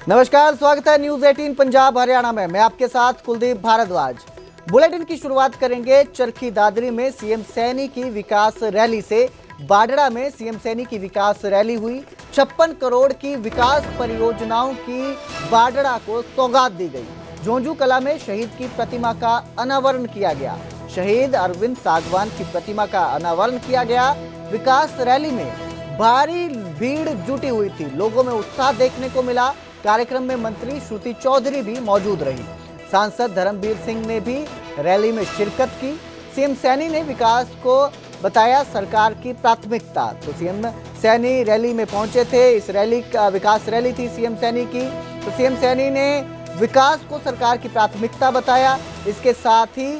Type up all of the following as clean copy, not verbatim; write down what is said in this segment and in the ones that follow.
नमस्कार, स्वागत है न्यूज 18 पंजाब हरियाणा में। मैं आपके साथ कुलदीप भारद्वाज। बुलेटिन की शुरुआत करेंगे चरखी दादरी में सीएम सैनी की विकास रैली से। बाडड़ा में सीएम सैनी की विकास रैली हुई। 56 करोड़ की विकास परियोजनाओं की बाडड़ा को सौगात दी गई। जोंजू कला में शहीद की प्रतिमा का अनावरण किया गया। शहीद अरविंद सागवान की प्रतिमा का अनावरण किया गया। विकास रैली में भारी भीड़ जुटी हुई थी। लोगों में उत्साह देखने को मिला। कार्यक्रम में मंत्री श्रुति चौधरी भी मौजूद रही। सांसद धर्मवीर सिंह ने भी रैली में शिरकत की। सीएम सैनी ने विकास को बताया सरकार की प्राथमिकता। तो सीएम सैनी रैली में पहुंचे थे। इस रैली का विकास रैली थी सीएम सैनी की। तो सीएम सैनी ने विकास को सरकार की प्राथमिकता बताया। इसके साथ ही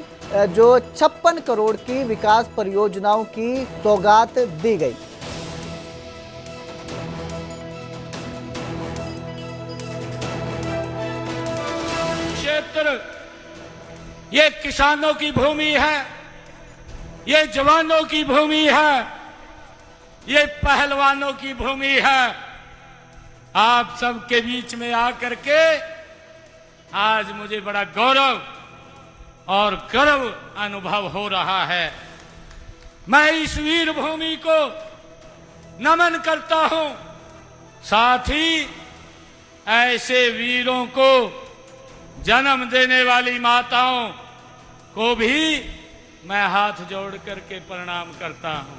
जो 56 करोड़ की विकास परियोजनाओं की सौगात दी गई। क्षेत्र ये किसानों की भूमि है, ये जवानों की भूमि है, ये पहलवानों की भूमि है। आप सबके बीच में आकर के आज मुझे बड़ा गौरव और गर्व अनुभव हो रहा है। मैं इस वीर भूमि को नमन करता हूं। साथ ही ऐसे वीरों को जन्म देने वाली माताओं को भी मैं हाथ जोड़ करके प्रणाम करता हूं।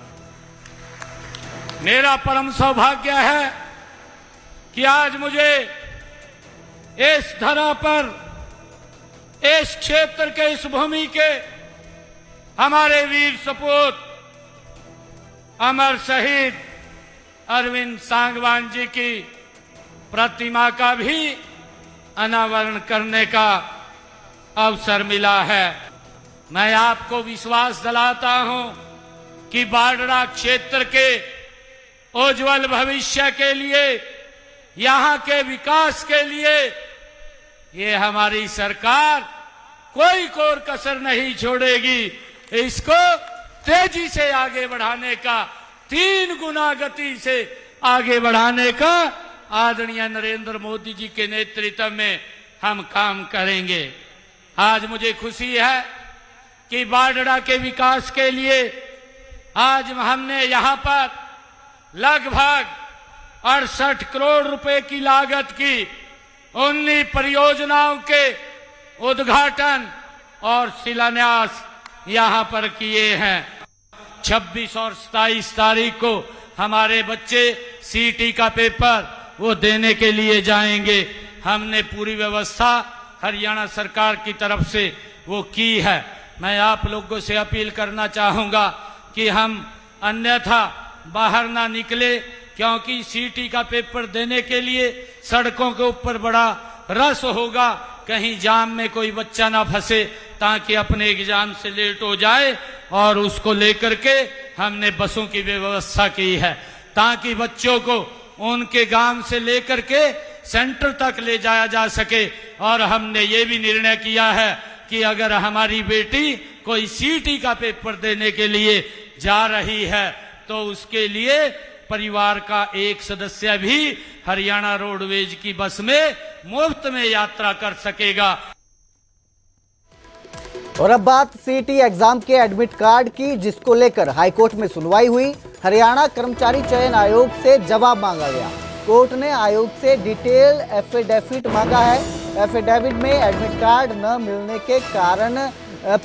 मेरा परम सौभाग्य है कि आज मुझे इस धरा पर, इस क्षेत्र के, इस भूमि के हमारे वीर सपूत अमर शहीद अरविंद सागवान जी की प्रतिमा का भी अनावरण करने का अवसर मिला है। मैं आपको विश्वास दिलाता हूं कि बाडड़ा क्षेत्र के उज्जवल भविष्य के लिए, यहां के विकास के लिए ये हमारी सरकार कोई कोर कसर नहीं छोड़ेगी। इसको तेजी से आगे बढ़ाने का, 3 गुना गति से आगे बढ़ाने का आदरणीय नरेंद्र मोदी जी के नेतृत्व में हम काम करेंगे। आज मुझे खुशी है कि बाडड़ा के विकास के लिए आज हमने यहां पर लगभग 68 करोड़ रुपए की लागत की 19 परियोजनाओं के उद्घाटन और शिलान्यास यहां पर किए हैं। 26 और 27 तारीख को हमारे बच्चे सीटी का पेपर वो देने के लिए जाएंगे। हमने पूरी व्यवस्था हरियाणा सरकार की तरफ से वो की है। मैं आप लोगों से अपील करना चाहूंगा कि हम अन्यथा बाहर ना निकले, क्योंकि सीटी का पेपर देने के लिए सड़कों के ऊपर बड़ा रश होगा। कहीं जाम में कोई बच्चा ना फंसे ताकि अपने एग्जाम से लेट हो जाए, और उसको लेकर के हमने बसों की व्यवस्था की है ताकि बच्चों को उनके गांव से लेकर के सेंटर तक ले जाया जा सके। और हमने ये भी निर्णय किया है कि अगर हमारी बेटी कोई सीटी का पेपर देने के लिए जा रही है तो उसके लिए परिवार का एक सदस्य भी हरियाणा रोडवेज की बस में मुफ्त में यात्रा कर सकेगा। और अब बात सीटी एग्जाम के एडमिट कार्ड की, जिसको लेकर हाईकोर्ट में सुनवाई हुई। हरियाणा कर्मचारी चयन आयोग से जवाब मांगा गया। कोर्ट ने आयोग से डिटेल एफिडेविट मांगा है। एफिडेविट में एडमिट कार्ड न मिलने के कारण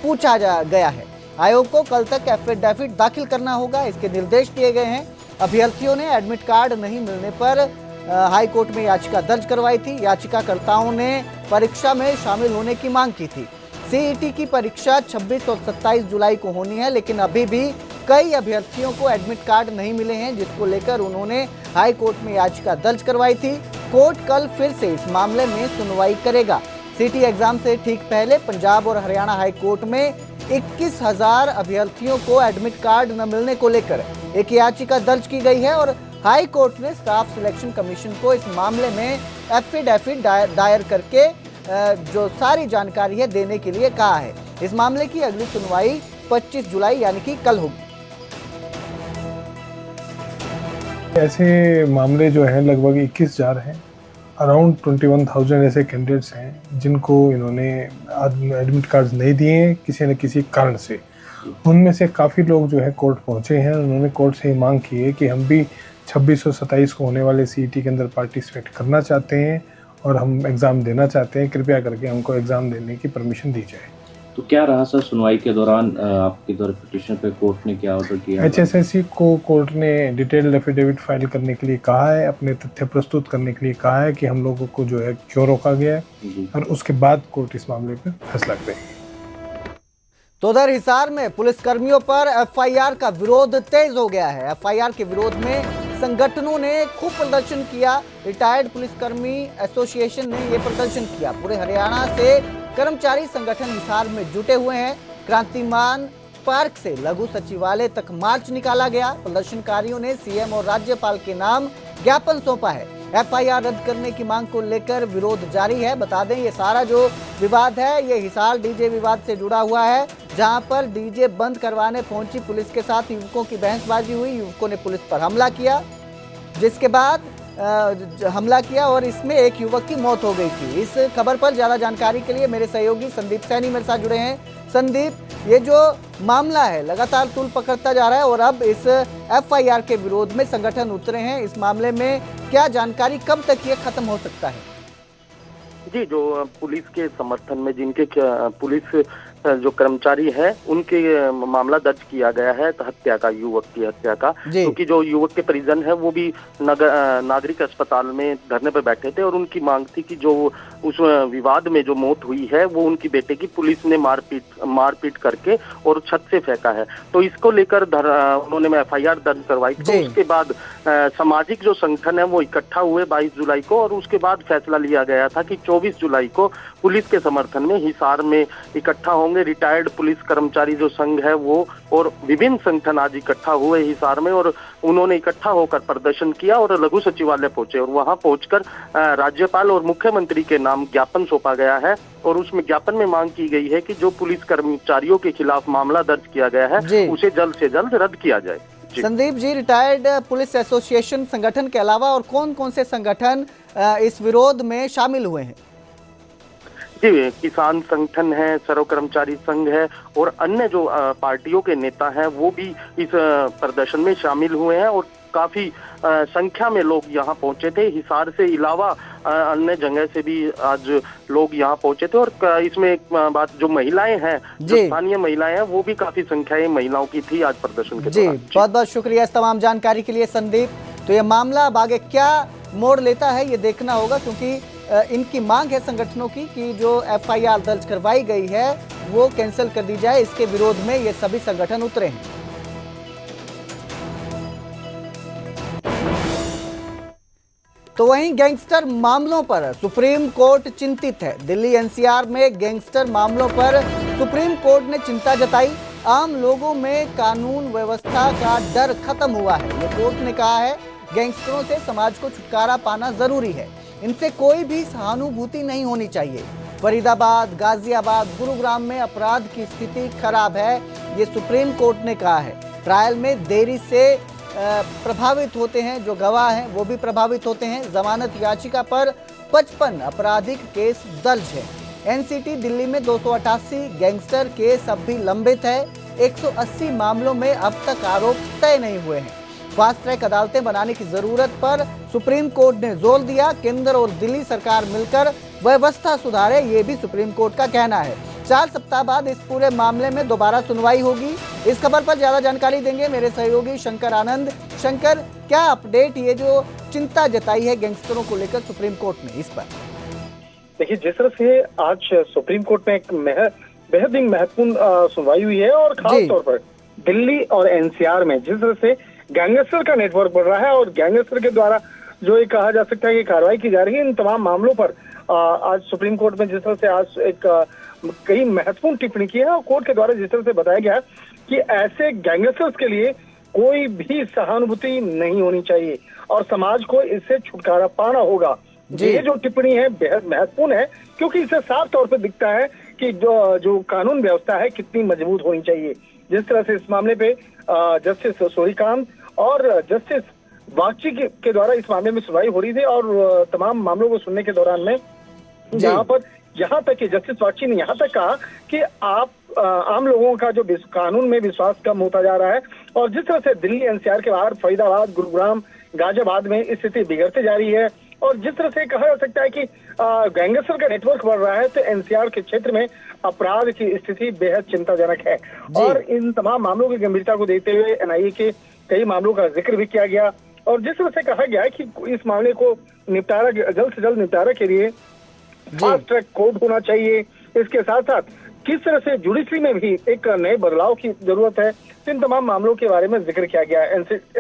पूछा गया है। आयोग को कल तक एफिडेविट दाखिल करना होगा, इसके निर्देश दिए गए हैं। अभ्यर्थियों ने एडमिट कार्ड नहीं मिलने पर हाई कोर्ट में याचिका दर्ज करवाई थी। याचिकाकर्ताओं ने परीक्षा में शामिल होने की मांग की थी। सीईटी की परीक्षा 26 और 27 जुलाई को होनी है, लेकिन अभी भी कई अभ्यर्थियों को एडमिट कार्ड नहीं मिले हैं, जिसको लेकर उन्होंने हाई कोर्ट में याचिका दर्ज करवाई थी। कोर्ट कल फिर से इस मामले में सुनवाई करेगा। सीटी एग्जाम से ठीक पहले पंजाब और हरियाणा हाई कोर्ट में 21,000 अभ्यर्थियों को एडमिट कार्ड न मिलने को लेकर एक याचिका दर्ज की गई है, और हाई कोर्ट ने स्टाफ सिलेक्शन कमीशन को इस मामले में एफिडेविट दायर करके जो सारी जानकारी है देने के लिए कहा है। इस मामले की अगली सुनवाई 25 जुलाई यानी कि कल होगी। ऐसे मामले जो हैं लगभग 21,000 हैं। अराउंड 21,000 ऐसे कैंडिडेट्स हैं जिनको इन्होंने एडमिट कार्ड्स नहीं दिए हैं किसी न किसी कारण से। उनमें से काफ़ी लोग जो है कोर्ट पहुंचे हैं। उन्होंने कोर्ट से मांग की है कि हम भी 26 और 27 को होने वाले सीईटी के अंदर पार्टिसिपेट करना चाहते हैं और हम एग्ज़ाम देना चाहते हैं, कृपया करके हमको एग्ज़ाम देने की परमिशन दी जाए। तो क्या रहा सर सुनवाई के दौरान आपके द्वारा पिटीशन पे कोर्ट ने क्या ऑर्डर किया? HSSC को कोर्ट ने डिटेल्ड एफिडेविट फाइल करने के लिए कहा है, अपने तथ्य प्रस्तुत करने के लिए कहा है कि हम लोगों को जो है क्यों रोका गया है, और उसके बाद कोर्ट इस मामले पर फैसला करेगी। तो उधर हिसार में पुलिसकर्मियों पर एफआईआर का विरोध तेज हो गया है। एफआईआर के विरोध में संगठनों ने खूब प्रदर्शन किया। रिटायर्ड पुलिसकर्मी एसोसिएशन ने यह प्रदर्शन किया। पूरे हरियाणा से कर्मचारी संगठन हिसार में जुटे हुए हैं। क्रांतिमान पार्क से लघु सचिवालय तक मार्च निकाला गया। प्रदर्शनकारियों ने सीएम और राज्यपाल के नाम ज्ञापन सौंपा है। एफआईआर रद्द करने की मांग को लेकर विरोध जारी है। बता दें ये सारा जो विवाद है ये हिसार डीजे विवाद से जुड़ा हुआ है, जहां पर डीजे बंद करवाने पहुंची पुलिस के साथ युवकों की बहसबाजी हुई। युवकों ने पुलिस पर हमला किया, जिसके बाद और इसमें एक युवक की मौत हो गई थी। इस खबर पर ज्यादा जानकारी के लिए मेरे सहयोगी संदीप सैनी मेरे साथ जुड़े हैं। संदीप, ये जो मामला है लगातार तूल पकड़ता जा रहा है और अब इस एफआईआर के विरोध में संगठन उतरे हैं। इस मामले में क्या जानकारी, कब तक ये खत्म हो सकता है? जी, जो पुलिस के समर्थन में जिनके पुलिस जो कर्मचारी हैं उनके मामला दर्ज किया गया है हत्या का, युवक की हत्या का, क्योंकि जो युवक के परिजन है वो भी नागरिक अस्पताल में धरने पर बैठे थे और उनकी मांग थी कि जो उस विवाद में जो मौत हुई है वो उनकी बेटे की पुलिस ने मारपीट करके और छत से फेंका है। तो इसको लेकर उन्होंने एफआईआर दर्ज करवाई। तो उसके बाद सामाजिक जो संगठन है वो इकट्ठा हुए 22 जुलाई को, और उसके बाद फैसला लिया गया था कि 24 जुलाई को पुलिस के समर्थन में हिसार में इकट्ठा होंगे। रिटायर्ड पुलिस कर्मचारी जो संघ है वो और विभिन्न संगठन आज इकट्ठा हुए हिसार में, और उन्होंने इकट्ठा होकर प्रदर्शन किया और लघु सचिवालय पहुंचे, और वहां पहुंचकर राज्यपाल और मुख्यमंत्री के नाम ज्ञापन सौंपा गया है। और उसमें ज्ञापन में मांग की गई है कि जो पुलिस कर्मचारियों के खिलाफ मामला दर्ज किया गया है उसे जल्द से जल्द रद्द किया जाए। Sandeep ji, retired police association संगठन के अलावा और कौन कौन से संगठन इस विरोध में शामिल हुए हैं? जी, किसान संगठन है, सर्व कर्मचारी संघ है और अन्य जो पार्टियों के नेता हैं वो भी इस प्रदर्शन में शामिल हुए हैं, और काफी संख्या में लोग यहाँ पहुंचे थे। हिसार से अलावा अन्य जगह से भी आज लोग यहाँ पहुंचे थे। और इसमें एक बात, जो महिलाएं हैं, जो स्थानीय महिलाएं हैं, वो भी काफी संख्या महिलाओं की थी आज प्रदर्शन के दौरान। बहुत बहुत शुक्रिया इस तमाम जानकारी के लिए संदीप। तो ये मामला अब आगे क्या मोड़ लेता है ये देखना होगा, क्योंकि इनकी मांग है संगठनों की कि जो एफआईआर दर्ज करवाई गई है वो कैंसिल कर दी जाए। इसके विरोध में ये सभी संगठन उतरे हैं। तो वहीं गैंगस्टर मामलों पर सुप्रीम कोर्ट चिंतित है। दिल्ली एनसीआर में गैंगस्टर मामलों पर सुप्रीम कोर्ट ने चिंता जताई। आम लोगों में कानून व्यवस्था का डर खत्म हुआ है। ये कोर्ट ने कहा है गैंगस्टरों से समाज को छुटकारा पाना जरूरी है, इनसे कोई भी सहानुभूति नहीं होनी चाहिए। फरीदाबाद, गाजियाबाद, गुरुग्राम में अपराध की स्थिति खराब है, ये सुप्रीम कोर्ट ने कहा है। ट्रायल में देरी से प्रभावित होते हैं, जो गवाह हैं वो भी प्रभावित होते हैं। जमानत याचिका पर 55 आपराधिक केस दर्ज है। एनसीटी दिल्ली में 288 गैंगस्टर केस अब भी लंबित है। 180 मामलों में अब तक आरोप तय नहीं हुए हैं। फास्ट ट्रैक अदालतें बनाने की जरूरत पर सुप्रीम कोर्ट ने जोर दिया। केंद्र और दिल्ली सरकार मिलकर व्यवस्था सुधारे, ये भी सुप्रीम कोर्ट का कहना है। 4 सप्ताह बाद इस पूरे मामले में दोबारा सुनवाई होगी। इस खबर पर ज्यादा जानकारी देंगे मेरे सहयोगी शंकर आनंद। शंकर, क्या अपडेट, ये जो चिंता जताई है गैंगस्टरों को लेकर सुप्रीम कोर्ट ने, इस पर? देखिए, जिस तरह से आज सुप्रीम कोर्ट में एक बेहद ही महत्वपूर्ण सुनवाई हुई है, और खास तौर पर दिल्ली और एनसीआर में जिस तरह से गैंगस्टर का नेटवर्क बढ़ रहा है और गैंगस्टर के द्वारा जो ये कहा जा सकता है कि कार्रवाई की जा रही है, इन तमाम मामलों पर आज सुप्रीम कोर्ट में जिस तरह से आज एक कई महत्वपूर्ण टिप्पणी की है, और कोर्ट के द्वारा जिस तरह से बताया गया कि ऐसे गैंगस्टर्स के लिए कोई भी सहानुभूति नहीं होनी चाहिए और समाज को इससे छुटकारा पाना होगा। ये जो टिप्पणी है बेहद महत्वपूर्ण है, क्योंकि इससे साफ तौर पर दिखता है कि जो कानून व्यवस्था है कितनी मजबूत होनी चाहिए। जिस तरह से इस मामले पे जस्टिस सूर्यकांत और जस्टिस बागची के द्वारा इस मामले में सुनवाई हो रही थी और तमाम मामलों को सुनने के दौरान में यहाँ तक कि जस्टिस बागची ने यहाँ तक कहा कि आप आम लोगों का जो कानून में विश्वास कम होता जा रहा है और जिस तरह से दिल्ली एनसीआर के बाहर फरीदाबाद, गुरुग्राम, गाजियाबाद में स्थिति बिगड़ती जा रही है और जिस तरह से कहा जा सकता है कि गैंगस्टर का नेटवर्क बढ़ रहा है तो एनसीआर के क्षेत्र में अपराध की स्थिति बेहद चिंताजनक है। और इन तमाम मामलों की गंभीरता को देखते हुए एनआईए के कई मामलों का जिक्र भी किया गया और जिस तरह से कहा गया है कि इस मामले को जल्द से जल्द निपटारा के लिए फास्ट ट्रैक कोर्ट होना चाहिए। इसके साथ साथ किस तरह से जुडिशरी में भी एक नए बदलाव की जरूरत है, इन तमाम मामलों के बारे में जिक्र किया गया।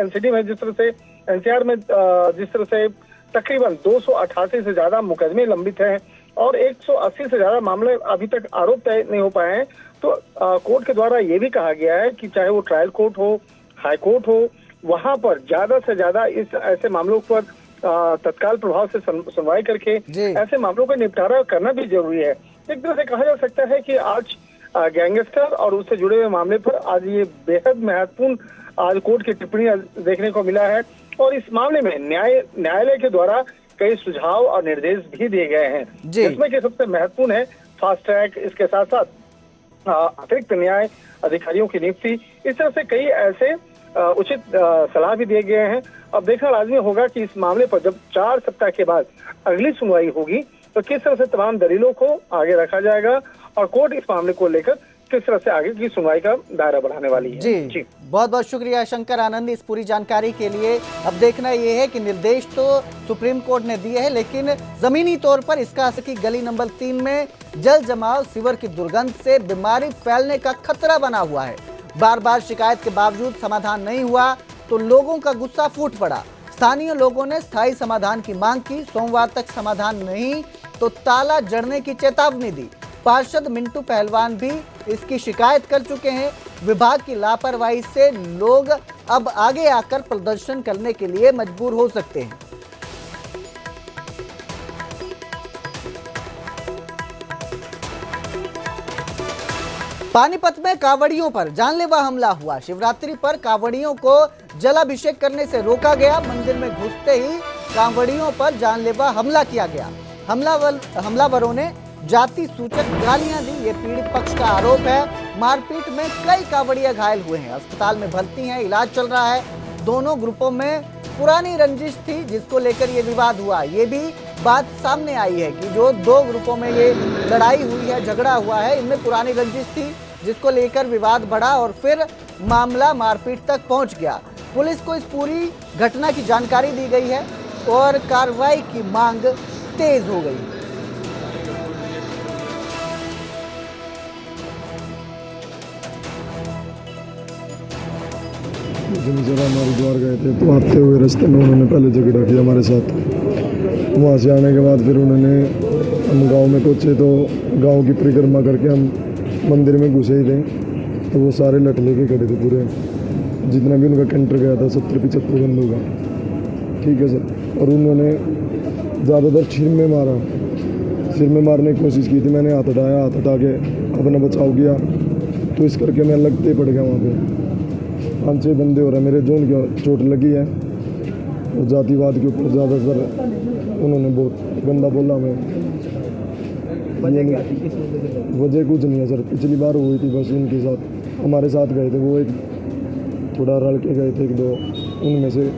एनसीडी में जिस तरह से एनसीआर में जिस तरह से तकरीबन 288 से ज्यादा मुकदमे लंबित हैं और 180 से ज्यादा मामले अभी तक आरोप तय नहीं हो पाए हैं, तो कोर्ट के द्वारा ये भी कहा गया है कि चाहे वो ट्रायल कोर्ट हो, हाई कोर्ट हो, वहां पर ज्यादा से ज्यादा इस ऐसे मामलों पर तत्काल प्रभाव से सुनवाई करके ऐसे मामलों का निपटारा करना भी जरूरी है। एक तरह से कहा जा सकता है कि आज गैंगस्टर और उससे जुड़े हुए मामले पर आज ये बेहद महत्वपूर्ण आज कोर्ट की टिप्पणी देखने को मिला है और इस मामले में न्यायालय के द्वारा कई सुझाव और निर्देश भी दिए गए हैं, जिसमें कि सबसे महत्वपूर्ण है फास्ट ट्रैक, इसके साथ साथ अतिरिक्त न्याय अधिकारियों की नियुक्ति। इस तरह से कई ऐसे उचित सलाह भी दिए गए हैं। अब देखना लाजमी होगा कि इस मामले पर जब 4 सप्ताह के बाद अगली सुनवाई होगी तो किस तरह से तमाम दलीलों को आगे रखा जाएगा और कोर्ट इस मामले को लेकर किस तरह से आगे की सुनवाई का दायरा बढ़ाने वाली है। जी बहुत बहुत शुक्रिया शंकर आनंद इस पूरी जानकारी के लिए। अब देखना यह है कि निर्देश तो सुप्रीम कोर्ट ने दिए हैं, लेकिन जमीनी तौर पर इसका असर की गली नंबर 3 में जल जमाव, सीवर की दुर्गंध से बीमारी फैलने का खतरा बना हुआ है। बार बार शिकायत के बावजूद समाधान नहीं हुआ तो लोगों का गुस्सा फूट पड़ा। स्थानीय लोगों ने स्थायी समाधान की मांग की। सोमवार तक समाधान नहीं तो ताला जड़ने की चेतावनी दी। पार्षद मिंटू पहलवान भी इसकी शिकायत कर चुके हैं। विभाग की लापरवाही से लोग अब आगे आकर प्रदर्शन करने के लिए मजबूर हो सकते हैं। पानीपत में कांवड़ियों पर जानलेवा हमला हुआ। शिवरात्रि पर कांवड़ियों को जलाभिषेक करने से रोका गया। मंदिर में घुसते ही कांवड़ियों पर जानलेवा हमला किया गया। हमलावरों ने जाति सूचक गालियां दी, ये पीड़ित पक्ष का आरोप है। मारपीट में कई कांवड़िया घायल हुए हैं, अस्पताल में भर्ती हैं, इलाज चल रहा है। दोनों ग्रुपों में पुरानी रंजिश थी जिसको लेकर ये विवाद हुआ। ये भी बात सामने आई है कि जो 2 ग्रुपों में ये लड़ाई हुई है, झगड़ा हुआ है, इनमें पुरानी रंजिश थी जिसको लेकर विवाद बढ़ा और फिर मामला मारपीट तक पहुंच गया। पुलिस को इस पूरी घटना की जानकारी दी गई है और कार्रवाई की मांग तेज हो गई। जरा हमारे द्वार गए थे तो आते हुए रास्ते में उन्होंने पहले झगड़ा किया हमारे साथ। वहाँ से आने के बाद फिर उन्होंने हम गांव में पहुँचे तो गांव की परिक्रमा करके हम मंदिर में घुसे ही थे तो वो सारे लट लेके खड़े थे पूरे, जितना भी उनका कैंटर गया था 70-75 बंदों का, ठीक है सर। और उन्होंने ज़्यादातर सिर में मारने की कोशिश की थी। मैंने हाथ हटा के अपना बचाव किया तो इस करके मैं लगते पड़ गया। वहाँ पे 5-6 बंदे हो रहे मेरे जोन की चोट लगी है और जातिवाद के ऊपर ज़्यादातर उन्होंने बहुत गंदा बोला हमें। वजह कुछ नहीं है सर, पिछली बार हुई थी बस उनके साथ, हमारे साथ गए थे वो, एक थोड़ा रल के गए थे 1-2 उनमें से।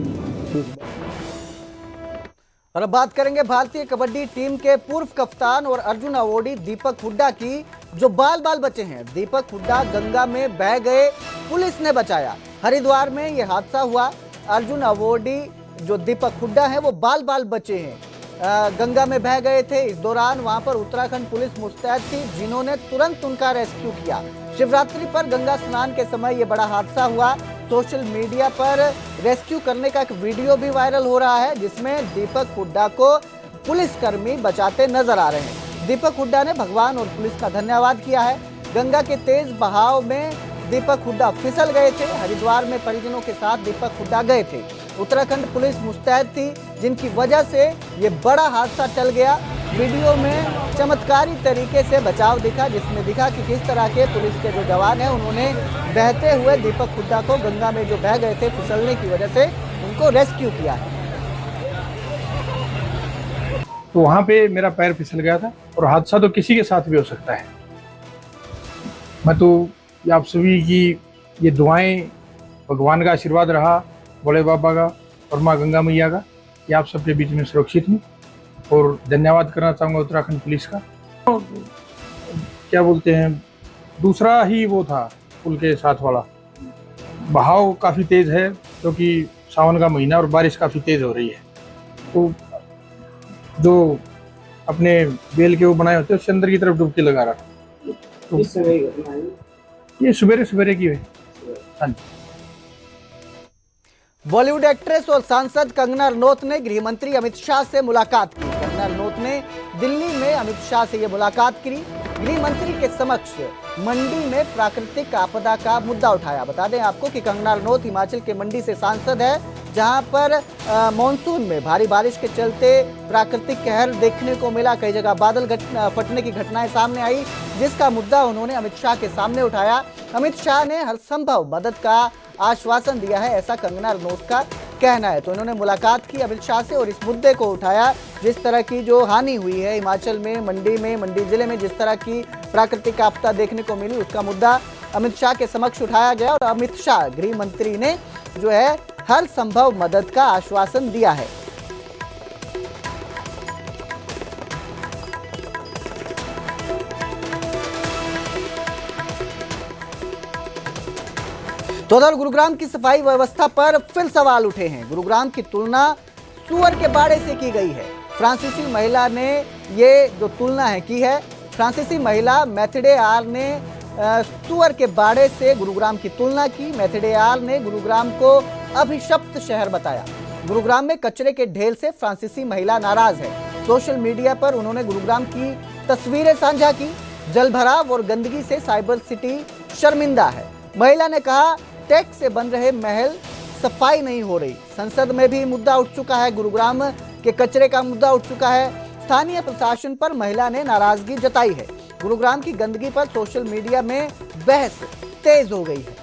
और अब बात करेंगे भारतीय कबड्डी टीम के पूर्व कप्तान और अर्जुन अवॉर्डी दीपक हुड्डा की, जो बाल बचे हैं। दीपक हुड्डा गंगा में बह गए, पुलिस ने बचाया। हरिद्वार में यह हादसा हुआ। अर्जुन अवॉर्डी जो दीपक हुड्डा है वो बाल बचे हैं, गंगा में बह गए थे। इस दौरान वहां पर उत्तराखंड पुलिस मुस्तैद थी जिन्होंने तुरंत उनका रेस्क्यू किया। शिवरात्रि पर गंगा स्नान के समय यह बड़ा हादसा हुआ। सोशल मीडिया पर रेस्क्यू करने का एक वीडियो भी वायरल हो रहा है जिसमें दीपक हुड्डा को पुलिसकर्मी बचाते नजर आ रहे हैं। दीपक हुड्डा ने भगवान और पुलिस का धन्यवाद किया है। गंगा के तेज बहाव में दीपक हुड्डा फिसल गए थे। हरिद्वार में परिजनों के साथ दीपक हुड्डा गए थे। उत्तराखंड पुलिस मुस्तैद थी जिनकी वजह से ये बड़ा हादसा टल गया। वीडियो में चमत्कारी तरीके से बचाव दिखा, जिसमें दिखा कि किस तरह के पुलिस के जो जवान हैं उन्होंने बहते हुए दीपक हुड्डा को गंगा में जो बह गए थे फिसलने की वजह से उनको रेस्क्यू किया है। तो वहाँ पे मेरा पैर फिसल गया था और हादसा तो किसी के साथ भी हो सकता है। मैं तो आप सभी की ये दुआएं, भगवान का आशीर्वाद रहा, भोले बाबा का और माँ गंगा मैया का, कि आप सबके बीच में सुरक्षित हूँ। और धन्यवाद करना चाहूँगा उत्तराखंड पुलिस का। तो क्या बोलते हैं, दूसरा ही वो था पुल के साथ वाला। बहाव काफ़ी तेज़ है क्योंकि सावन का महीना और बारिश काफ़ी तेज़ हो रही है। तो जो अपने बेल के वो बनाए होते हैं उसके अंदर की तरफ डुबकी लगा रहा था। तो ये सवेरे सवेरे की है। हाँ जी। बॉलीवुड एक्ट्रेस और सांसद कंगना रनौत ने गृह मंत्री अमित शाह से मुलाकात की। कंगना रनौत ने दिल्ली में अमित शाह से ये मुलाकात की। गृह मंत्री के समक्ष मंडी में प्राकृतिक आपदा का मुद्दा उठाया। बता दें आपको कि कंगना रनौत हिमाचल के मंडी से सांसद है, जहां पर मानसून में भारी बारिश के चलते प्राकृतिक कहर देखने को मिला। कई जगह बादल फटने की घटनाएं सामने आई, जिसका मुद्दा उन्होंने अमित शाह के सामने उठाया। अमित शाह ने हर संभव मदद का आश्वासन दिया है, ऐसा कंगना रनौत का कहना है। तो इन्होंने मुलाकात की अमित शाह से और इस मुद्दे को उठाया, जिस तरह की जो हानि हुई है हिमाचल में, मंडी जिले में जिस तरह की प्राकृतिक आपदा देखने को मिली, उसका मुद्दा अमित शाह के समक्ष उठाया गया। और अमित शाह गृह मंत्री ने जो है हर संभव मदद का आश्वासन दिया है। तो उधर गुरुग्राम की सफाई व्यवस्था पर फिर सवाल उठे हैं। गुरुग्राम की तुलना सुअर के बाड़े से की गई है। फ्रांसीसी महिला ने ये जो तुलना है की है। फ्रांसीसी महिला मैथिडे आर ने सुअर के बाड़े से गुरुग्राम की तुलना की। मैथिडे आर ने गुरुग्राम को अभिशप्त शहर बताया। गुरुग्राम में कचरे के ढेर से फ्रांसीसी महिला नाराज है। सोशल मीडिया पर उन्होंने गुरुग्राम की तस्वीरें साझा की। जलभराव और गंदगी से साइबर सिटी शर्मिंदा है। महिला ने कहा, टैक्स से बन रहे महल, सफाई नहीं हो रही। संसद में भी मुद्दा उठ चुका है। गुरुग्राम के कचरे का मुद्दा उठ चुका है। स्थानीय प्रशासन पर महिला ने नाराजगी जताई है। गुरुग्राम की गंदगी पर सोशल मीडिया में बहस तेज हो गई है।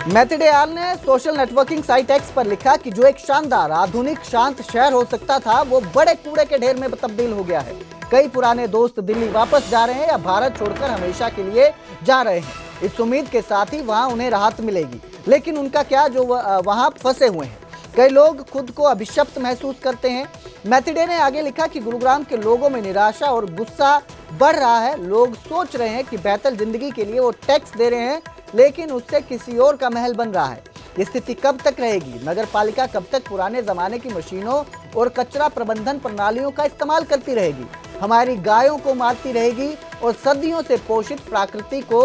मैथिडे आर ने सोशल नेटवर्किंग साइट एक्स पर लिखा कि जो एक शानदार, आधुनिक, शांत शहर हो सकता था, वो बड़े कूड़े के ढेर में तब्दील हो गया है। कई पुराने दोस्त दिल्ली वापस जा रहे हैं या भारत छोड़कर हमेशा के लिए जा रहे हैं, इस उम्मीद के साथ ही वहां उन्हें राहत मिलेगी। लेकिन उनका क्या जो वहां फंसे हुए हैं। कई लोग खुद को अभिशप्त महसूस करते हैं। मैथिडे ने आगे लिखा कि गुरुग्राम के लोगों में निराशा और गुस्सा बढ़ रहा है। लोग सोच रहे हैं कि बेहतर जिंदगी के लिए वो टैक्स दे रहे हैं, लेकिन उससे किसी और का महल बन रहा है। ये स्थिति कब तक रहेगी? नगर पालिका कब तक पुराने जमाने की मशीनों और कचरा प्रबंधन प्रणालियों का इस्तेमाल करती रहेगी? हमारी गायों को मारती रहेगी और सदियों से पोषित प्रकृति को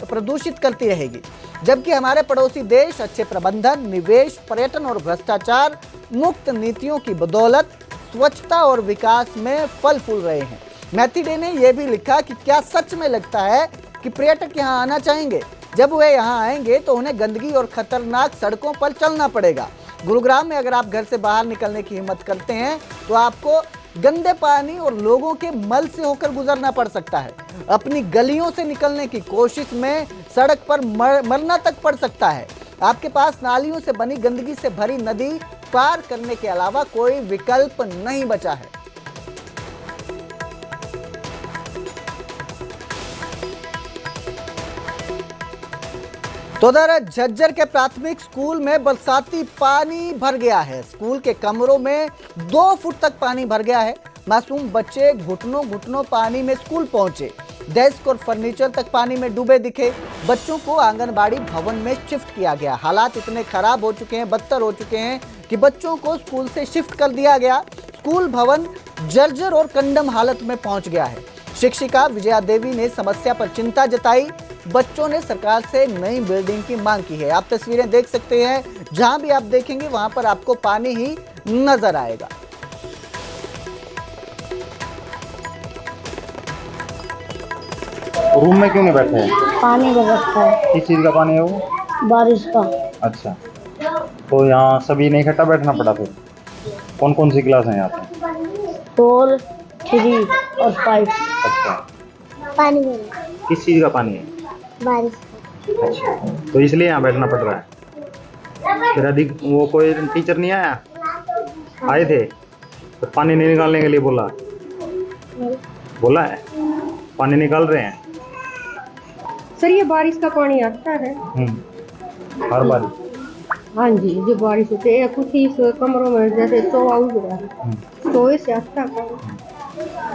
प्रदूषित करती रहेगी, जबकि हमारे पड़ोसी देश अच्छे प्रबंधन, निवेश, पर्यटन और भ्रष्टाचार मुक्त नीतियों की बदौलत स्वच्छता और विकास में फल फूल रहे हैं। मैथिडे ने यह भी लिखा कि क्या सच में लगता है कि पर्यटक यहाँ आना चाहेंगे? जब वे यहाँ आएंगे तो उन्हें गंदगी और खतरनाक सड़कों पर चलना पड़ेगा। गुरुग्राम में अगर आप घर से बाहर निकलने की हिम्मत करते हैं तो आपको गंदे पानी और लोगों के मल से होकर गुजरना पड़ सकता है। अपनी गलियों से निकलने की कोशिश में सड़क पर मरना तक पड़ सकता है। आपके पास नालियों से बनी गंदगी से भरी नदी पार करने के अलावा कोई विकल्प नहीं बचा है। तो उधर झज्जर के प्राथमिक स्कूल में बरसाती पानी भर गया है। स्कूल के कमरों में 2 फुट तक पानी भर गया है। मासूम बच्चे घुटनों पानी में स्कूल पहुंचे। डेस्क और फर्नीचर तक पानी में डूबे दिखे। बच्चों को आंगनबाड़ी भवन में शिफ्ट किया गया। हालात इतने खराब हो चुके हैं, बदतर हो चुके हैं कि बच्चों को स्कूल से शिफ्ट कर दिया गया। स्कूल भवन जर्जर और कंडम हालत में पहुंच गया है। शिक्षिका विजया देवी ने समस्या पर चिंता जताई। बच्चों ने सरकार से नई बिल्डिंग की मांग की है। आप तस्वीरें देख सकते हैं, जहां भी आप देखेंगे वहां पर आपको पानी ही नजर आएगा। रूम में क्यों नहीं बैठे हैं? पानी का व्यवस्था है। किस चीज का पानी है वो? बारिश का। अच्छा। तो यहाँ सभी ने इकट्ठा बैठना पड़ा फिर? कौन कौन सी क्लास है यहाँ पे? 4, 3 और 5। अच्छा, पानी में किस चीज़ का पानी है? बारिश। अच्छा, तो इसलिए यहाँ बैठना पड़ रहा है। फिर अधिक वो कोई टीचर नहीं आया? आए थे तो पानी नहीं निकालने के लिए बोला? बोला है पानी निकाल रहे हैं? सर ये बारिश का पानी आता है हर बार? हाँ जी, जो बारिश होती है कुछ ही कमरों में जैसे तो तो इससे आता है।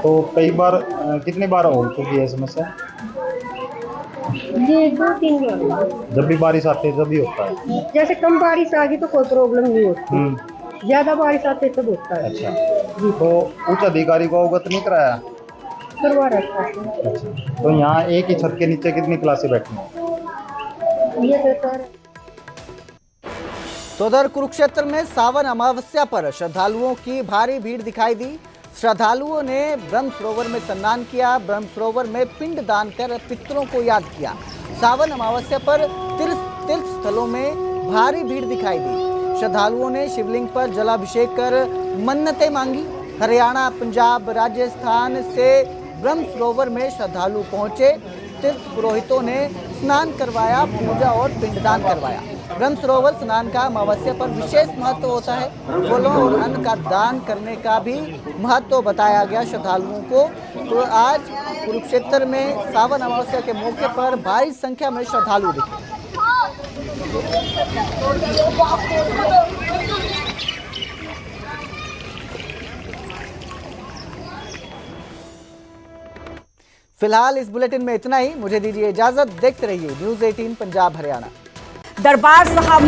तो कई बार कितनी बार हो चुकी है समस्या? ये 2-3 बार। जब भी बारिश आती है जब भी होता है? जैसे कम बारिश आ गई तो कोई प्रॉब्लम नहीं होती, ज्यादा बारिश आती है तब होता है। अच्छा, तो उच्च अधिकारी को अवगत नहीं कराया? करवा रखा है। अच्छा, तो यहाँ एक ही छत के नीचे कितनी क्लासें बैठी हैं? ये तो सर तो उधर कुरुक्षेत्र में सावन अमावस्या पर श्रद्धालुओं की भारी भीड़ दिखाई दी। श्रद्धालुओं ने ब्रह्म सरोवर में स्नान किया, ब्रह्म सरोवर में पिंड दान कर पितरों को याद किया। सावन अमावस्या पर तीर्थ स्थलों में भारी भीड़ दिखाई दी। श्रद्धालुओं ने शिवलिंग पर जलाभिषेक कर मन्नतें मांगी। हरियाणा, पंजाब, राजस्थान से ब्रह्म सरोवर में श्रद्धालु पहुंचे। तीर्थ पुरोहितों ने स्नान करवाया, पूजा और पिंडदान करवाया। ब्रह्म सरोवर स्नान का अमावस्या पर विशेष महत्व होता है। फलों और अन्न का दान करने का भी महत्व बताया गया श्रद्धालुओं को। तो आज कुरुक्षेत्र में सावन अमावस्या के मौके पर भारी संख्या में श्रद्धालु दिखे। फिलहाल इस बुलेटिन में इतना ही। मुझे दीजिए इजाजत। देखते रहिए न्यूज़ 18 पंजाब हरियाणा। दरबार साहब